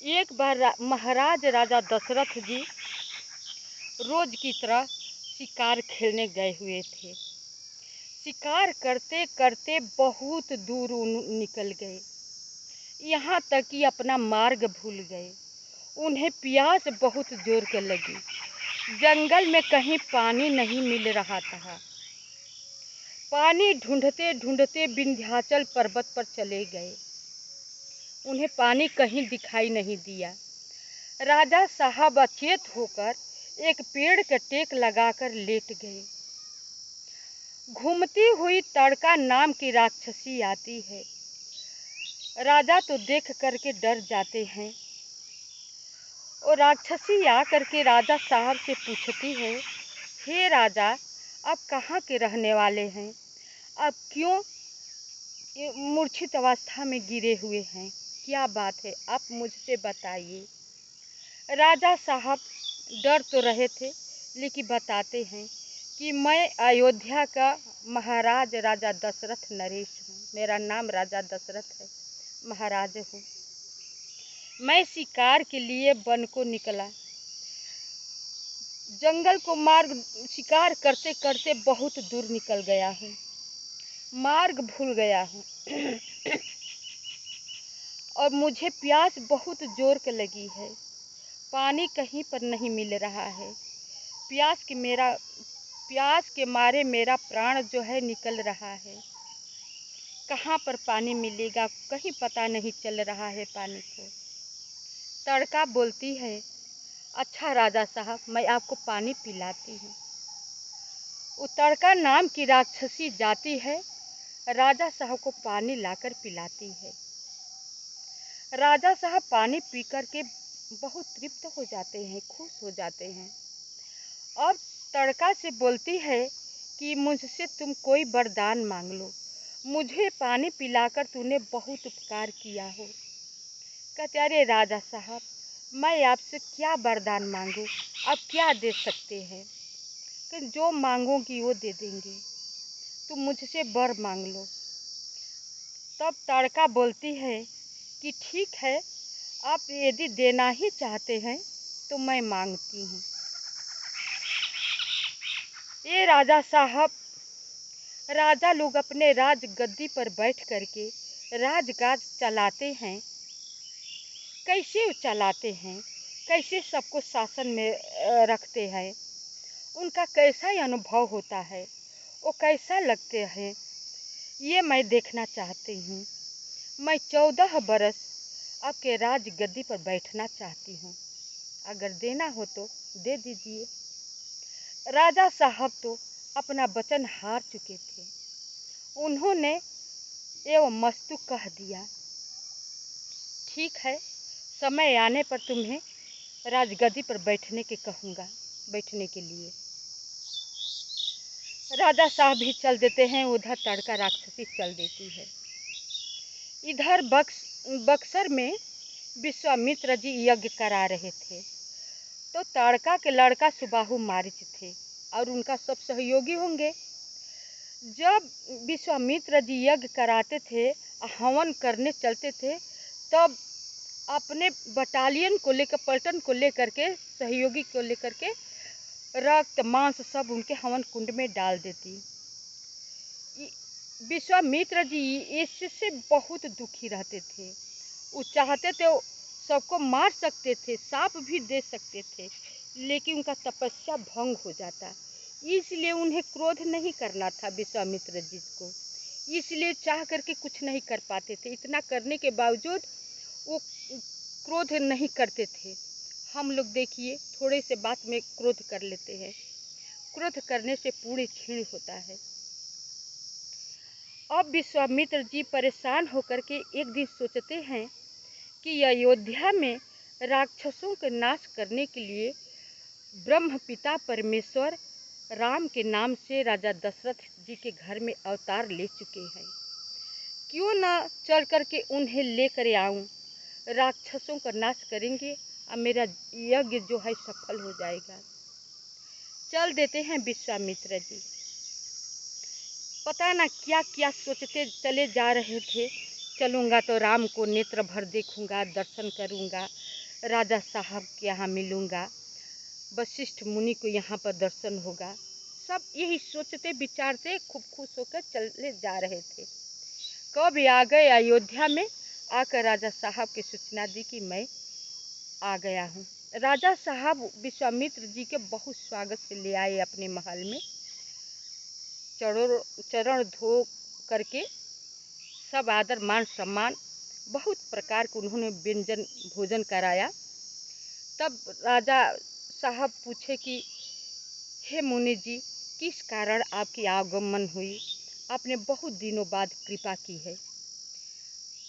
एक बार महाराज राजा दशरथ जी रोज की तरह शिकार खेलने गए हुए थे। शिकार करते करते बहुत दूर निकल गए, यहाँ तक कि अपना मार्ग भूल गए। उन्हें प्यास बहुत जोर के लगी। जंगल में कहीं पानी नहीं मिल रहा था। पानी ढूंढते ढूंढते विंध्याचल पर्वत पर चले गए। उन्हें पानी कहीं दिखाई नहीं दिया। राजा साहब अचेत होकर एक पेड़ का टेक लगाकर लेट गए। घूमती हुई तड़का नाम की राक्षसी आती है। राजा तो देख करके डर जाते हैं। और राक्षसी आकर के राजा साहब से पूछती है, हे राजा, आप कहाँ के रहने वाले हैं? आप क्यों मूर्छित अवस्था में गिरे हुए हैं? क्या बात है, आप मुझसे बताइए। राजा साहब डर तो रहे थे, लेकिन बताते हैं कि मैं अयोध्या का महाराज राजा दशरथ नरेश हूँ। मेरा नाम राजा दशरथ है, महाराज हूँ। मैं शिकार के लिए वन को निकला। जंगल को मार्ग शिकार करते करते बहुत दूर निकल गया हूँ। मार्ग भूल गया हूँ और मुझे प्यास बहुत जोर के लगी है। पानी कहीं पर नहीं मिल रहा है। प्यास के मारे मेरा प्राण जो है निकल रहा है। कहाँ पर पानी मिलेगा, कहीं पता नहीं चल रहा है पानी को। तड़का बोलती है, अच्छा राजा साहब, मैं आपको पानी पिलाती हूँ। वो तड़का नाम की राक्षसी जाती है, राजा साहब को पानी लाकर पिलाती है। राजा साहब पानी पी कर के बहुत तृप्त हो जाते हैं, खुश हो जाते हैं। और तड़का से बोलती है कि मुझसे तुम कोई वरदान मांग लो, मुझे पानी पिलाकर तूने बहुत उपकार किया हो। कहते, अरे राजा साहब, मैं आपसे क्या वरदान मांगूं, आप क्या दे सकते हैं? कि जो मांगोगी वो दे देंगे, तुम मुझसे वर मांग लो। तब तड़का बोलती है कि ठीक है, आप यदि देना ही चाहते हैं तो मैं मांगती हूँ। ये राजा साहब, राजा लोग अपने राज गद्दी पर बैठ करके राजकाज चलाते हैं। कैसे चलाते हैं, कैसे सबको शासन में रखते हैं, उनका कैसा अनुभव होता है, वो कैसा लगते हैं, ये मैं देखना चाहती हूँ। मैं 14 बरस आपके राज गद्दी पर बैठना चाहती हूँ। अगर देना हो तो दे दीजिए। राजा साहब तो अपना वचन हार चुके थे। उन्होंने एवं मस्तु कह दिया, ठीक है, समय आने पर तुम्हें राजगद्दी पर बैठने के कहूँगा, बैठने के लिए। राजा साहब भी चल देते हैं, उधर तड़का राक्षसी चल देती है। इधर बक्सर में विश्वामित्र जी यज्ञ करा रहे थे। तो तड़का के लड़का सुबाहु मारीच थे और उनका सब सहयोगी होंगे। जब विश्वामित्र जी यज्ञ कराते थे, हवन करने चलते थे, तब अपने बटालियन को लेकर, पलटन को लेकर के, सहयोगी को लेकर के रक्त मांस सब उनके हवन कुंड में डाल देती। विश्वामित्र जी इससे बहुत दुखी रहते थे। वो चाहते थे सबको मार सकते थे, सांप भी दे सकते थे, लेकिन उनका तपस्या भंग हो जाता। इसलिए उन्हें क्रोध नहीं करना था विश्वामित्र जी को, इसलिए चाह करके कुछ नहीं कर पाते थे। इतना करने के बावजूद वो क्रोध नहीं करते थे। हम लोग देखिए, थोड़े से बात में क्रोध कर लेते हैं। क्रोध करने से पूरे क्षीण होता है। अब विश्वामित्र जी परेशान होकर के एक दिन सोचते हैं कि अयोध्या में राक्षसों का नाश करने के लिए ब्रह्म पिता परमेश्वर राम के नाम से राजा दशरथ जी के घर में अवतार ले चुके हैं। क्यों ना चल करके उन्हें लेकर आऊं, राक्षसों का नाश करेंगे और मेरा यज्ञ जो है सफल हो जाएगा। चल देते हैं विश्वामित्र जी। पता ना क्या क्या सोचते चले जा रहे थे चलूँगा तो राम को नेत्र भर देखूँगा, दर्शन करूँगा, राजा साहब के यहाँ मिलूँगा, वशिष्ठ मुनि को यहाँ पर दर्शन होगा। सब यही सोचते विचारते खूब खुश होकर चले जा रहे थे। कब आ गए अयोध्या में, आकर राजा साहब की सूचना दी कि मैं आ गया हूँ। राजा साहब विश्वामित्र जी के बहुत स्वागत से ले आए अपने महल में। चरण धो करके सब आदर मान सम्मान बहुत प्रकार के उन्होंने व्यंजन भोजन कराया। तब राजा साहब पूछे कि हे मुनि जी, किस कारण आपकी आगमन हुई, आपने बहुत दिनों बाद कृपा की है।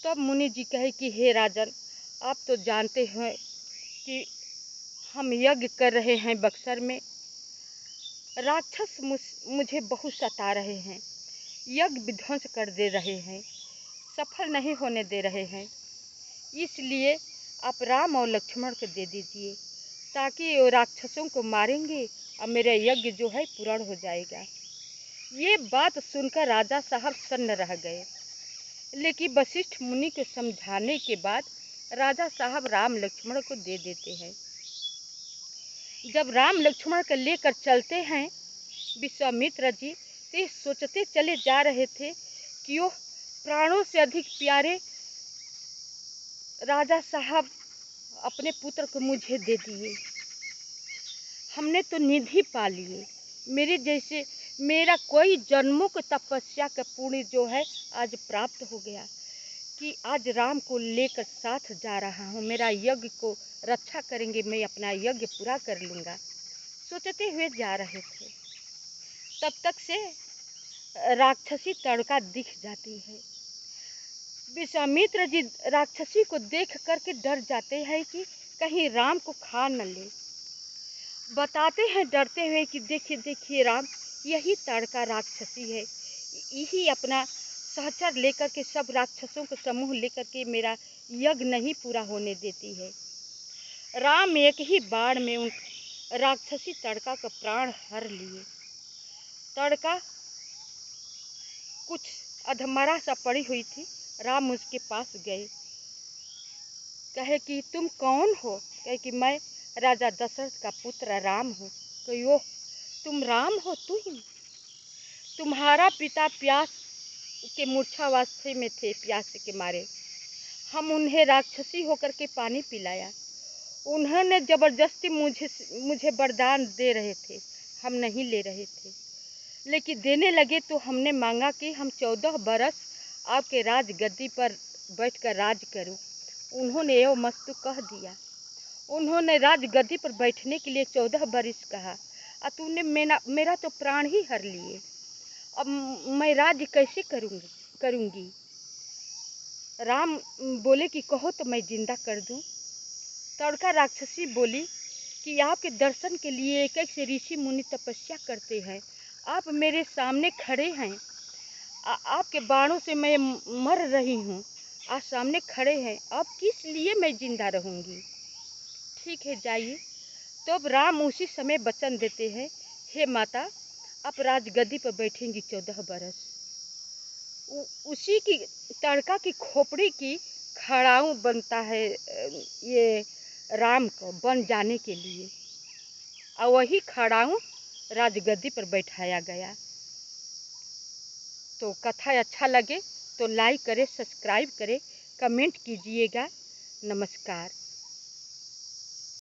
तब मुनि जी कहे कि हे राजन, आप तो जानते हैं कि हम यज्ञ कर रहे हैं बक्सर में, राक्षस मुझे बहुत सता रहे हैं, यज्ञ विध्वंस कर दे रहे हैं, सफल नहीं होने दे रहे हैं। इसलिए आप राम और लक्ष्मण को दे दीजिए, ताकि वो राक्षसों को मारेंगे और मेरा यज्ञ जो है पूर्ण हो जाएगा। ये बात सुनकर राजा साहब सन्न रह गए, लेकिन वशिष्ठ मुनि को समझाने के बाद राजा साहब राम लक्ष्मण को दे देते हैं। जब राम लक्ष्मण को लेकर चलते हैं विश्वामित्र जी, तो सोचते चले जा रहे थे कि वो प्राणों से अधिक प्यारे राजा साहब अपने पुत्र को मुझे दे दिए, हमने तो निधि पा लिए, मेरे जैसे मेरा कोई जन्मों की तपस्या का पुण्य जो है आज प्राप्त हो गया कि आज राम को लेकर साथ जा रहा हूँ, मेरा यज्ञ को रक्षा करेंगे, मैं अपना यज्ञ पूरा कर लूँगा। सोचते हुए जा रहे थे, तब तक से राक्षसी तड़का दिख जाती है। विश्वामित्र जी राक्षसी को देख करके डर जाते हैं कि कहीं राम को खा न ले। बताते हैं डरते हुए कि देखिए देखिए राम, यही तड़का राक्षसी है, यही अपना सहचर लेकर के सब राक्षसों को समूह लेकर के मेरा यज्ञ नहीं पूरा होने देती है। राम एक ही बाण में उन राक्षसी तड़का का प्राण हर लिए। तड़का कुछ अधमरा सा पड़ी हुई थी, राम उसके पास गए, कहे कि तुम कौन हो। कहे कि मैं राजा दशरथ का पुत्र राम हूँ। कही ओह, तुम राम हो, तुम्हारा पिता प्यास के मूर्छावस्था में थे, प्यास के मारे हम उन्हें राक्षसी होकर के पानी पिलाया, उन्होंने जबरदस्ती मुझे वरदान दे रहे थे, हम नहीं ले रहे थे, लेकिन देने लगे तो हमने मांगा कि हम 14 बरस आपके राज गद्दी पर बैठकर राज करूं। उन्होंने एवं मस्तु कह दिया, उन्होंने राज गद्दी पर बैठने के लिए 14 बरस कहा, और तूने मेरा तो प्राण ही हर लिए, अब मैं राज कैसे करूंगी। राम बोले कि कहो तो मैं जिंदा कर दूं। तड़का राक्षसी बोली कि आपके दर्शन के लिए एक एक से ऋषि मुनि तपस्या करते हैं, आप मेरे सामने खड़े हैं, आपके बाणों से मैं मर रही हूँ, आप सामने खड़े हैं, अब किस लिए मैं जिंदा रहूँगी। ठीक है जाइए। तो अब राम उसी समय वचन देते हैं, हे माता, आप राजगद्दी पर बैठेंगी 14 बरस। उसी की तड़का की खोपड़ी की खड़ाऊ बनता है ये राम को बन जाने के लिए, और वही खड़ाऊ राजगद्दी पर बैठाया गया। तो कथा अच्छा लगे तो लाइक करें, सब्सक्राइब करें, कमेंट कीजिएगा। नमस्कार।